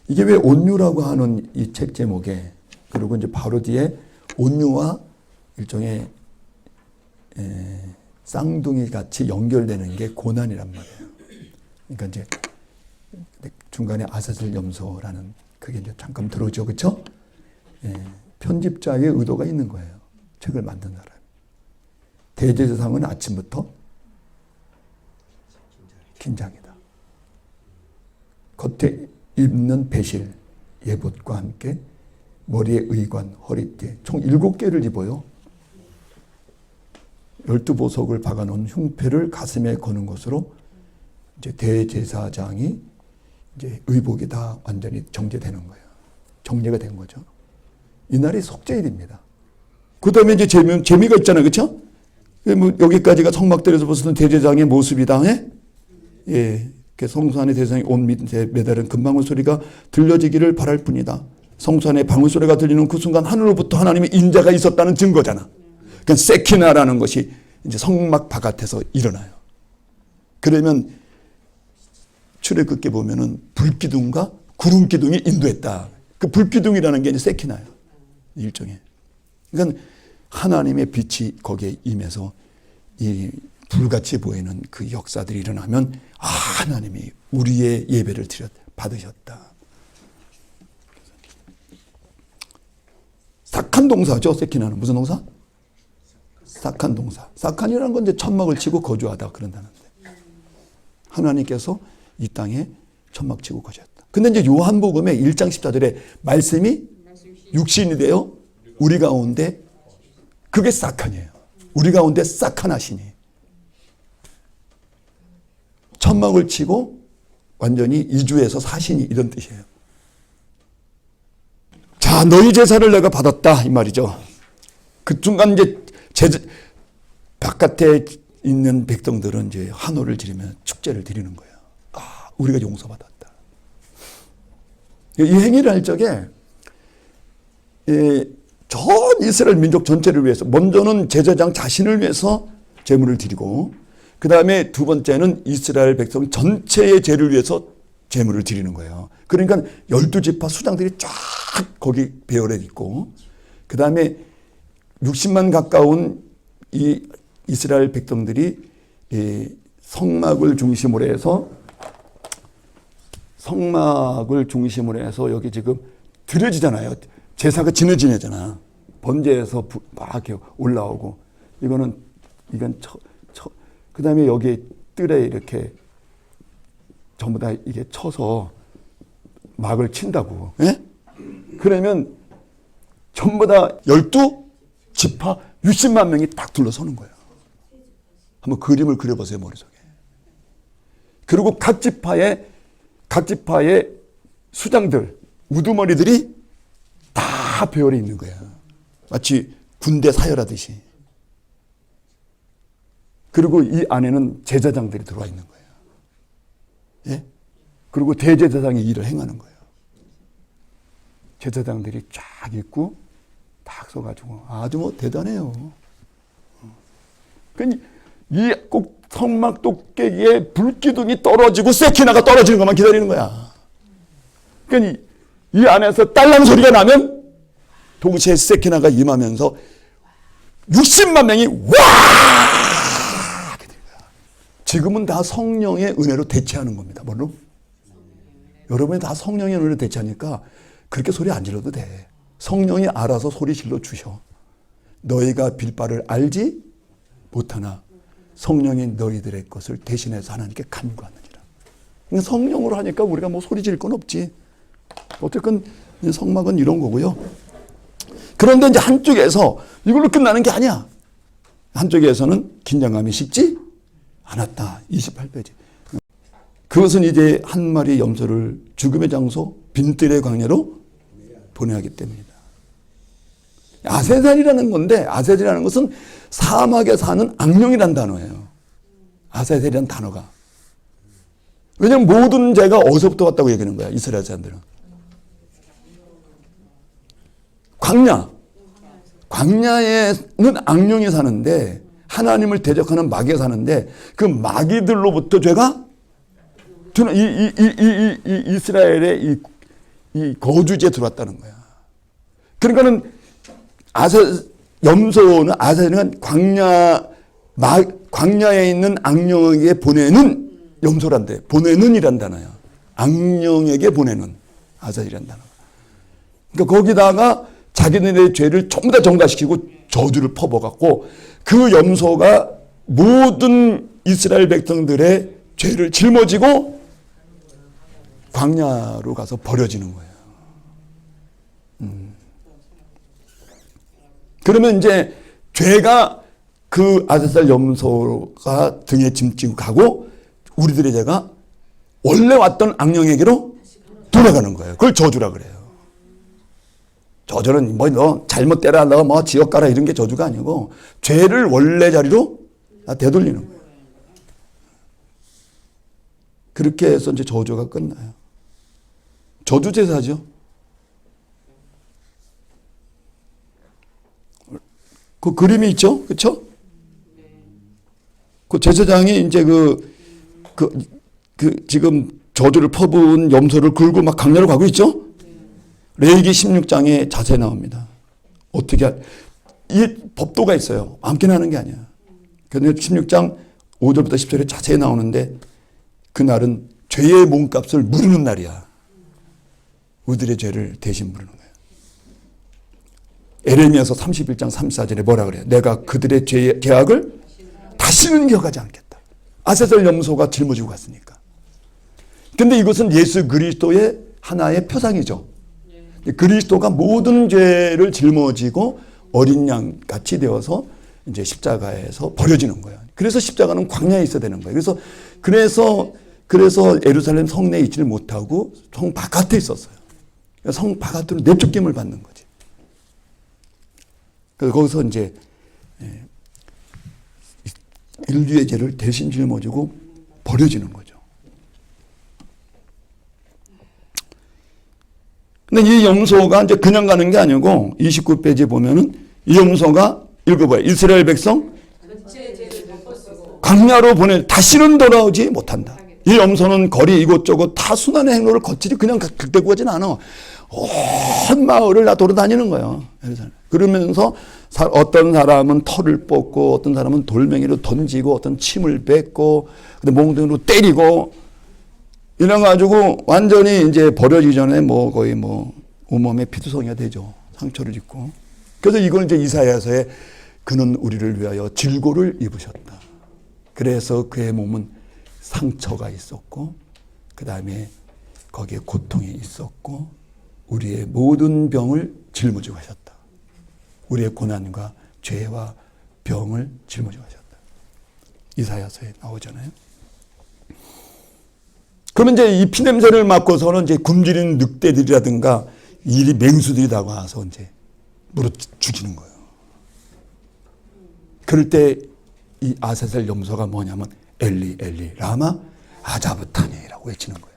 이게 왜 온유라고 하는 이 책 제목에, 그리고 이제 바로 뒤에 온유와 일종의 쌍둥이 같이 연결되는 게 고난이란 말이에요. 그러니까 이제 중간에 아사슬 염소라는 그게 이제 잠깐 들어오죠, 그렇죠? 편집자의 의도가 있는 거예요. 책을 만든 사람. 대제사장은 아침부터 긴장이다. 겉에 입는 배실, 예봇과 함께 머리에 의관, 허리띠 총 7개를 입어요. 12보석을 박아놓은 흉패를 가슴에 거는 것으로 이제 대제사장이 이제 의복이 다 완전히 정제되는 거예요. 정제가 된 거죠. 이날이 속죄일입니다. 그 다음에 이제 재미가 있잖아요. 그렇죠? 뭐 여기까지가 성막들에서 벗어난 대제사장의 모습이다. 예. 성소 안에 대제사장이 옷 밑에 매달은 금방울 소리가 들려지기를 바랄 뿐이다. 성소 안에 방울 소리가 들리는 그 순간 하늘로부터 하나님의 인자가 있었다는 증거잖아. 그러니까 세키나라는 것이 이제 성막 바깥에서 일어나요. 그러면 출애굽기에 보면은 불기둥과 구름 기둥이 인도했다. 그 불기둥이라는 게 이제 세키나예요. 일종의. 그러니까 하나님의 빛이 거기에 임해서 이 불같이 보이는 그 역사들이 일어나면 하나님이 우리의 예배를 받으셨다. 삭한 동사죠. 세키나는 무슨 동사? 삭한 동사. 삭한이라는 건 이제 천막을 치고 거주하다 그런다는데 하나님께서 이 땅에 천막 치고 거주했다. 근데 이제 요한복음의 1장 14절에 말씀이 육신이 되어 우리 가운데, 그게 삭한이에요. 우리 가운데 삭한하시니 천막을 치고 완전히 이주해서 사시니 이런 뜻이에요. 자, 너희 제사를 내가 받았다 이 말이죠. 그 순간 이제 바깥에 있는 백성들은 이제 한호를 지르며 축제를 드리는 거예요. 우리가 용서받았다. 이 행위를 할 적에 전 이스라엘 민족 전체를 위해서 먼저는 제사장 자신을 위해서 제물을 드리고, 그 다음에 두 번째는 이스라엘 백성 전체의 죄를 위해서 제물을 드리는 거예요. 그러니까 12지파 수장들이 쫙 거기 배열해 있고, 그 다음에 60만 가까운 이 이스라엘 백성들이 이 성막을 중심으로 해서 여기 지금 드려지잖아요. 제사가 지내지내잖아. 번제에서 막 이렇게 올라오고, 이건 그 다음에 여기 뜰에 이렇게 전부 다 이게 쳐서 막을 친다고. 예? 그러면 전부 다 12지파 60만 명이 딱 둘러서는 거예요. 한번 그림을 그려보세요, 머릿속에. 그리고 각 지파의 수장들, 우두머리들이 다 배열해 있는 거예요. 마치 군대 사열하듯이. 그리고 이 안에는 제사장들이 들어와 있는 거예요. 예? 그리고 대제사장이 일을 행하는 거예요. 제사장들이 쫙 있고 딱 서가지고 아주 뭐 대단해요. 그러니까 이 꼭 성막 꼭대기에 불기둥이 떨어지고 세키나가 떨어지는 것만 기다리는 거야. 그러니까 이 안에서 딸랑 소리가 나면 동시에 세키나가 임하면서 60만 명이 와! 지금은 다 성령의 은혜로 대체하는 겁니다. 뭘로? 여러분이 다 성령의 은혜로 대체하니까 그렇게 소리 안 질러도 돼. 성령이 알아서 소리 질러 주셔. 너희가 빌 바를 알지 못하나 성령이 너희들의 것을 대신해서 하나님께 간구하느니라. 그러니까 성령으로 하니까 우리가 뭐 소리 지를 건 없지. 어쨌든 성막은 이런 거고요. 그런데 이제 한쪽에서 이걸로 끝나는 게 아니야. 한쪽에서는 긴장감이 식지 않았다. 28페이지. 그것은 이제 한 마리 염소를 죽음의 장소 빈들의 광야로 보내하기 때문이다. 아세셀이라는 건데, 아세셀이라는 것은 사막에 사는 악령이라는 단어예요. 아세셀이라는 단어가. 왜냐하면 모든 죄가 어디서부터 왔다고 얘기하는 거야, 이스라엘 사람들은. 광야에는 악령이 사는데, 하나님을 대적하는 마귀가 사는데, 그 마귀들로부터 죄가 이스라엘의 이 거주지에 들어왔다는 거야. 그러니까는 염소는 아사셀은 광야에 있는 악령에게 보내는 염소란데, 보내는 이란 단어야. 악령에게 보내는 아사셀이란 단어. 그러니까 거기다가 자기네들의 죄를 전부 다 정가시키고 저주를 퍼부어갖고 그 염소가 모든 이스라엘 백성들의 죄를 짊어지고 광야로 가서 버려지는 거예요. 그러면 이제 죄가 그 아사셀 염소가 등에 짐지고 가고 우리들의 죄가 원래 왔던 악령에게로 돌아가는 거예요. 그걸 저주라 그래요. 저주는 뭐 너 잘못되라, 너 뭐 지옥 가라 이런 게 저주가 아니고 죄를 원래 자리로 되돌리는 거예요. 그렇게 해서 이제 저주가 끝나요. 저주 제사죠. 그 그림이 있죠, 그렇죠? 그 제사장이 이제 지금 저주를 퍼부은 염소를 끌고 막 강야로 가고 있죠. 레위기 16장에 자세히 나옵니다. 이 법도가 있어요. 아무렇게나 하는 게 아니야. 그런데 16장 5절부터 10절에 자세히 나오는데 그날은 죄의 몸값을 물으는 날이야. 우리들의 죄를 대신 물으는 거예요. 에레미야서 31장 34절에 뭐라 그래요? 내가 그들의 죄의 계약을 다시는 기억하지 않겠다. 아사셀 염소가 짊어지고 갔으니까. 근데 이것은 예수 그리스도의 하나의 표상이죠. 그리스도가 모든 죄를 짊어지고 어린 양 같이 되어서 이제 십자가에서 버려지는 거예요. 그래서 십자가는 광야에 있어야 되는 거예요. 그래서 예루살렘 성내에 있지를 못하고 성 바깥에 있었어요. 성 바깥으로 내쫓김을 받는 거지. 그래서 거기서 이제 인류의 죄를 대신 짊어지고 버려지는 거죠. 근데 이 염소가 이제 그냥 가는 게 아니고 29페이지에 보면은 이 염소가 읽어봐요. 이스라엘 백성 광야로 다시는 돌아오지 못한다. 이 염소는 거리 이곳저곳 다 순환의 행로를 거치지 그냥 극대고 가진 않아. 온 마을을 다 돌아다니는 거예요. 그러면서 어떤 사람은 털을 뽑고 어떤 사람은 돌멩이로 던지고 어떤 침을 뱉고 몽둥이로 때리고 이래가지고 완전히 이제 버려지기 전에 거의 온몸에 피투성이가 되죠. 상처를 입고. 그래서 이걸 이제 이사야서에 그는 우리를 위하여 질고를 입으셨다. 그래서 그의 몸은 상처가 있었고, 그 다음에 거기에 고통이 있었고, 우리의 모든 병을 짊어지고 가셨다. 우리의 고난과 죄와 병을 짊어지고 가셨다. 이사야서에 나오잖아요. 그러면 이제 이 피냄새를 맡고서는 이제 굶주린 늑대들이라든가 이 맹수들이 다가와서 이제 물어 죽이는 거예요. 그럴 때 이 아사셀 염소가 뭐냐면 엘리 엘리 라마 아자부타니라고 외치는 거예요.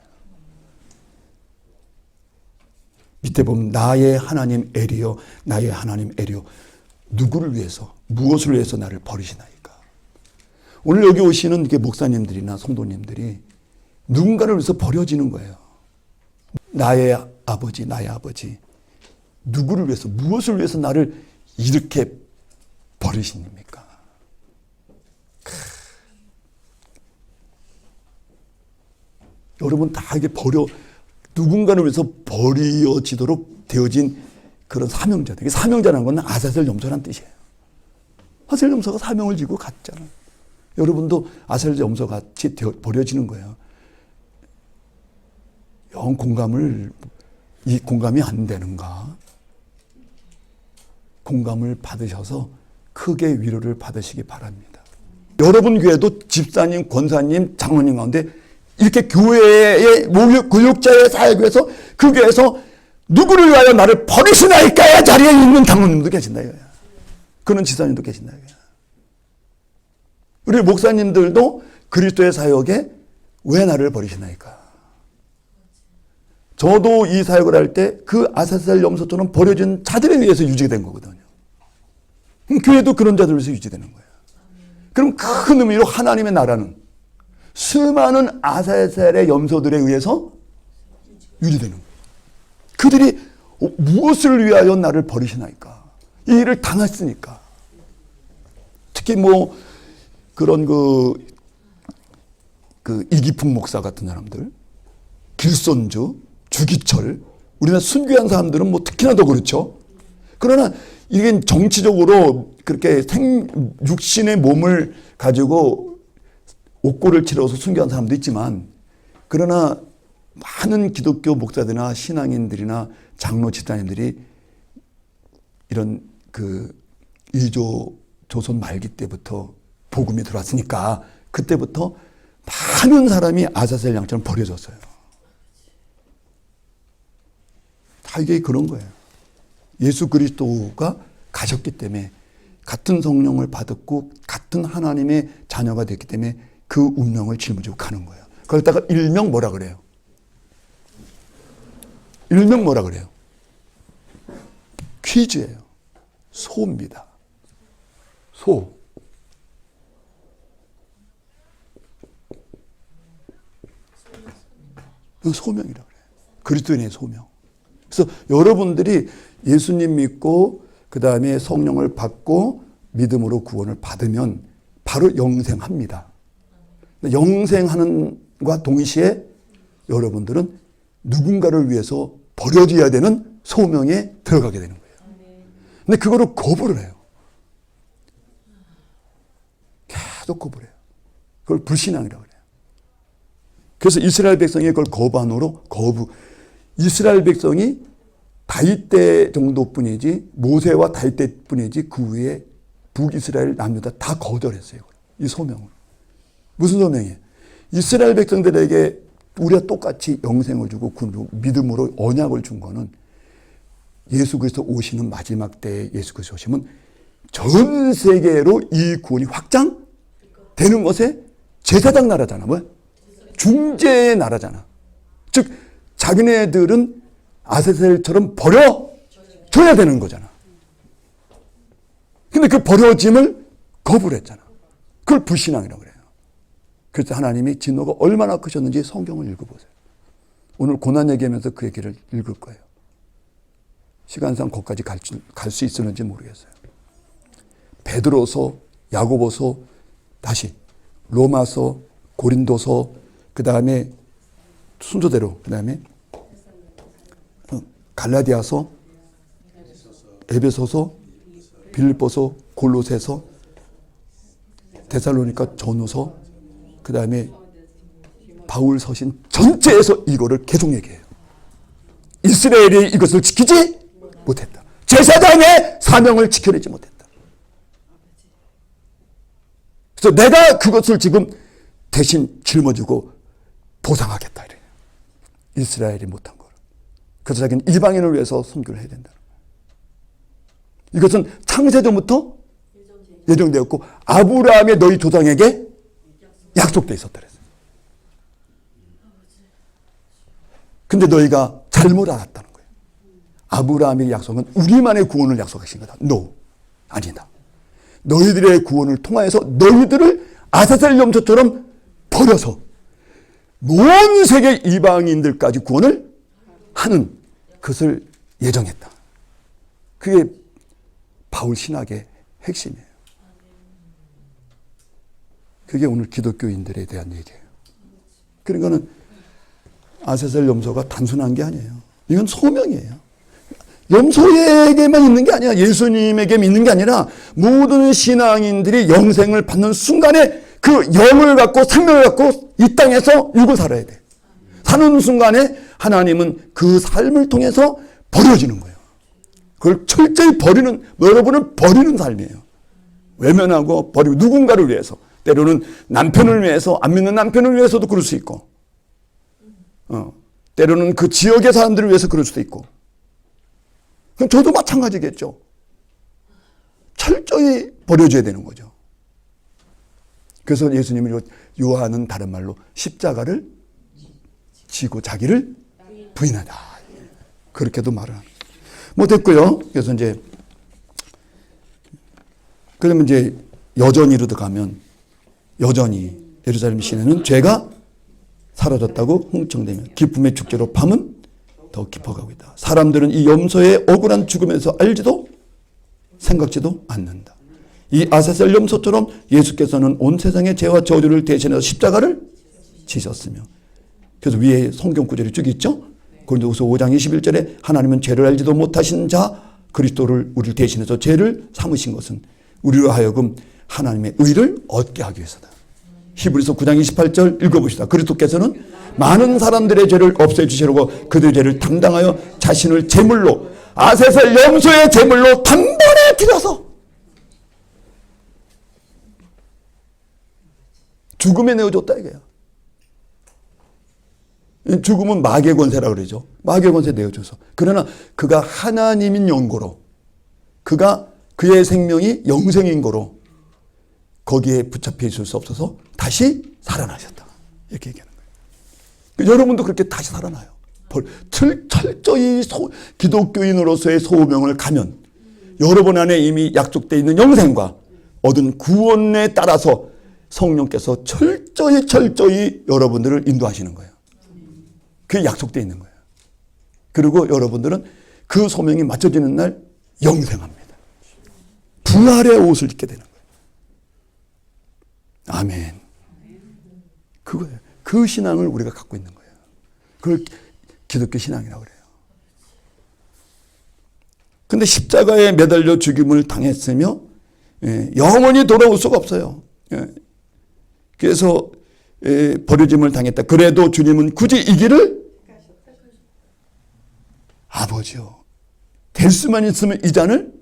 밑에 보면 나의 하나님 에리여 나의 하나님 에리여 누구를 위해서 무엇을 위해서 나를 버리시나이까. 오늘 여기 오시는 목사님들이나 성도님들이 누군가를 위해서 버려지는 거예요. 나의 아버지 누구를 위해서 무엇을 위해서 나를 이렇게 버리십니까? 여러분 다 이게 누군가를 위해서 버려지도록 되어진 그런 사명자들. 사명자라는 건 아사셀 염소라는 뜻이에요. 아사셀 염소가 사명을 지고 갔잖아요. 여러분도 아사셀 염소 같이 버려지는 거예요. 영 이 공감이 안 되는가? 공감을 받으셔서 크게 위로를 받으시기 바랍니다. 여러분 교회도 집사님, 권사님, 장로님 가운데 이렇게 교회의 교육자의 사역에서 그 교회에서 누구를 위하여 나를 버리시나이까의 자리에 있는 장로님도 계신다 이거야. 그런 지사님도 계신다 이거야. 우리 목사님들도 그리스도의 사역에 왜 나를 버리시나이까? 저도 이 사역을 할 때 그 아사셀 염소처럼 버려진 자들에 의해서 유지된 거거든요. 교회도 그런 자들에 의해서 유지되는 거예요. 그럼 큰 의미로 하나님의 나라는 수많은 아사셀의 염소들에 의해서 유지되는 거예요. 그들이 무엇을 위하여 나를 버리시나이까? 이 일을 당했으니까. 특히 뭐 그런 그 이기풍 목사 같은 사람들, 길손주, 주기철, 우리나라 순교한 사람들은 뭐 특히나 더 그렇죠. 그러나 이게 정치적으로 그렇게 육신의 몸을 가지고 옥고를 치러서 순교한 사람도 있지만, 그러나 많은 기독교 목사들이나 신앙인들이나 장로 집사님들이 이런 그 이조 조선 말기 때부터 복음이 들어왔으니까 그때부터 많은 사람이 아사셀 양처럼 버려졌어요. 다 이게 그런 거예요. 예수 그리스도가 가셨기 때문에, 같은 성령을 받았고 같은 하나님의 자녀가 됐기 때문에 그 운명을 짊어지고 가는 거예요. 그러다가 일명 뭐라 그래요? 일명 뭐라 그래요? 퀴즈예요. 소입니다. 소. 소명이라고 그래요. 그리스도인의 소명. 그래서 여러분들이 예수님 믿고 그 다음에 성령을 받고 믿음으로 구원을 받으면 바로 영생합니다. 영생하는 것과 동시에 여러분들은 누군가를 위해서 버려져야 되는 소명에 들어가게 되는 거예요. 근데 그거를 거부를 해요. 계속 거부를 해요. 그걸 불신앙이라고 그래요. 그래서 이스라엘 백성이 그걸 거부함으로 이스라엘 백성이 다윗 때 정도뿐이지, 모세와 다윗 때뿐이지 그 후에 북이스라엘 남유다 다 거절했어요. 이 소명을. 무슨 소명이에요? 이스라엘 백성들에게 우리가 똑같이 영생을 주고 그 믿음으로 언약을 준 거는 예수 그리스도 오시는 마지막 때에 예수 그리스도 오시면 전 세계로 이 구원이 확장되는 것에 제사장 나라잖아. 뭐야? 중재의 나라잖아. 즉 자기네들은 아사셀처럼 버려줘야 되는 거잖아. 근데 그 버려짐을 거부를 했잖아. 그걸 불신앙이라고 그래요. 그래서 하나님이 진노가 얼마나 크셨는지 성경을 읽어보세요. 오늘 고난 얘기하면서 그 얘기를 읽을 거예요. 시간상 거기까지 갈 수 있을는지 모르겠어요. 베드로서, 야고보서, 다시 로마서, 고린도서, 그 다음에 순서대로, 그 다음에 갈라디아서, 에베소서, 빌립보서, 골로새서, 데살로니가 전후서, 그 다음에 바울 서신 전체에서 이거를 계속 얘기해요. 이스라엘이 이것을 지키지 못했다. 제사장의 사명을 지켜내지 못했다. 그래서 내가 그것을 지금 대신 짊어지고 보상하겠다. 이래요. 이스라엘이 못한 걸. 그래서 자기는 이방인을 위해서 선교를 해야 된다. 이것은 창세전부터 예정되었고 아브라함의 너희 조상에게 약속돼 있었다 그랬어요. 근데 너희가 잘못 알았다는 거예요. 아브라함의 약속은 우리만의 구원을 약속하신 거다. No. 아니다. 너희들의 구원을 통하여서 너희들을 아사셀 염소처럼 버려서 온 세계 이방인들까지 구원을 하는 것을 예정했다. 그게 바울 신학의 핵심이에요. 그게 오늘 기독교인들에 대한 얘기예요. 그러니까는 아사셀 염소가 단순한 게 아니에요. 이건 소명이에요. 염소에게만 있는 게 아니야. 예수님에게 있는 게 아니라 모든 신앙인들이 영생을 받는 순간에 그 영을 갖고 생명을 갖고 이 땅에서 유고 살아야 돼. 사는 순간에 하나님은 그 삶을 통해서 버려지는 거예요. 그걸 철저히 버리는, 여러분은 버리는 삶이에요. 외면하고 버리고 누군가를 위해서. 때로는 남편을 위해서, 안 믿는 남편을 위해서도 그럴 수 있고, 때로는 그 지역의 사람들을 위해서 그럴 수도 있고. 그럼 저도 마찬가지겠죠. 철저히 버려줘야 되는 거죠. 그래서 예수님이 요한은 다른 말로 십자가를 지고 자기를 부인하다. 그렇게도 말을 합니다. 뭐 됐고요. 그래서 이제 그러면 이제 여전히로 들어가면 여전히 예루살렘 시내는 죄가 사라졌다고 흥청대며 기쁨의 축제로 밤은 더 깊어가고 있다. 사람들은 이 염소의 억울한 죽음에서 알지도 생각지도 않는다. 이 아사셀 염소처럼 예수께서는 온 세상의 죄와 저주를 대신해서 십자가를 지셨으며, 그래서 위에 성경 구절이 쭉 있죠. 고린도후서 5장 21절에 하나님은 죄를 알지도 못하신 자 그리스도를 우리를 대신해서 죄를 삼으신 것은 우리로 하여금 하나님의 의를 얻게 하기 위해서다. 히브리서 9장 28절 읽어봅시다. 그리스도께서는 많은 사람들의 죄를 없애주시려고 그들의 죄를 담당하여 자신을 제물로, 아세셀 염소의 제물로 단번에 드려서 죽음에 내어줬다 이거야. 죽음은 마귀의 권세라고 그러죠. 마귀의 권세 내어줘서. 그러나 그가 하나님인 연고로, 그가 그의 생명이 영생인 거로 거기에 붙잡혀 있을 수 없어서 다시 살아나셨다. 이렇게 얘기하는 거예요. 여러분도 그렇게 다시 살아나요. 철저히 기독교인으로서의 소명을 가면 여러분 안에 이미 약속되어 있는 영생과 얻은 구원에 따라서 성령께서 철저히 여러분들을 인도하시는 거예요. 그게 약속되어 있는 거예요. 그리고 여러분들은 그 소명이 맞춰지는 날 영생합니다. 부활의 옷을 입게 되는 거예요. 아멘. 그거예요. 그 신앙을 우리가 갖고 있는 거예요. 그걸 기독교 신앙이라고 그래요. 근데 십자가에 매달려 죽임을 당했으며 영원히 돌아올 수가 없어요. 그래서 버려짐을 당했다. 그래도 주님은 굳이 이 길을 아버지요. 될 수만 있으면 이 잔을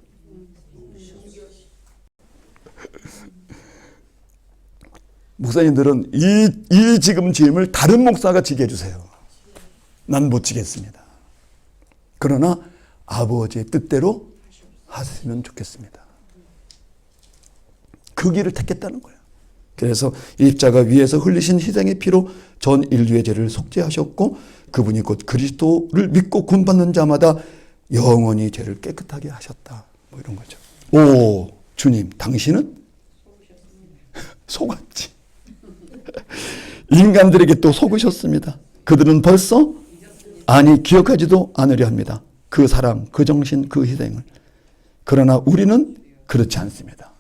목사님들은 이 지금 짐을 다른 목사가 지게 해주세요. 난 못 지겠습니다. 그러나 아버지의 뜻대로 하시면 좋겠습니다. 그 길을 택했다는 거예요. 그래서 이 십자가 위에서 흘리신 희생의 피로 전 인류의 죄를 속죄하셨고 그분이 곧 그리스도를 믿고 구원받는 자마다 영원히 죄를 깨끗하게 하셨다. 뭐 이런 거죠. 오, 주님, 당신은 속았지. 인간들에게 또 속으셨습니다. 그들은 벌써 기억하지도 않으려 합니다. 그 사랑, 그 정신, 그 희생을. 그러나 우리는 그렇지 않습니다.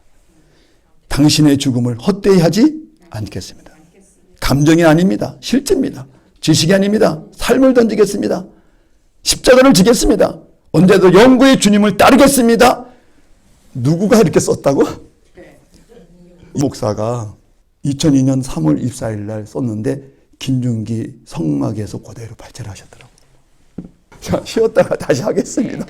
당신의 죽음을 헛되이 하지 않겠습니다. 감정이 아닙니다. 실제입니다. 지식이 아닙니다. 삶을 던지겠습니다. 십자가를 지겠습니다. 언제도 영구의 주님을 따르겠습니다. 누구가 이렇게 썼다고? 목사가 2002년 3월 24일 날 썼는데 김중기 성막에서 그대로 발제를 하셨더라고요. 자, 쉬었다가 다시 하겠습니다.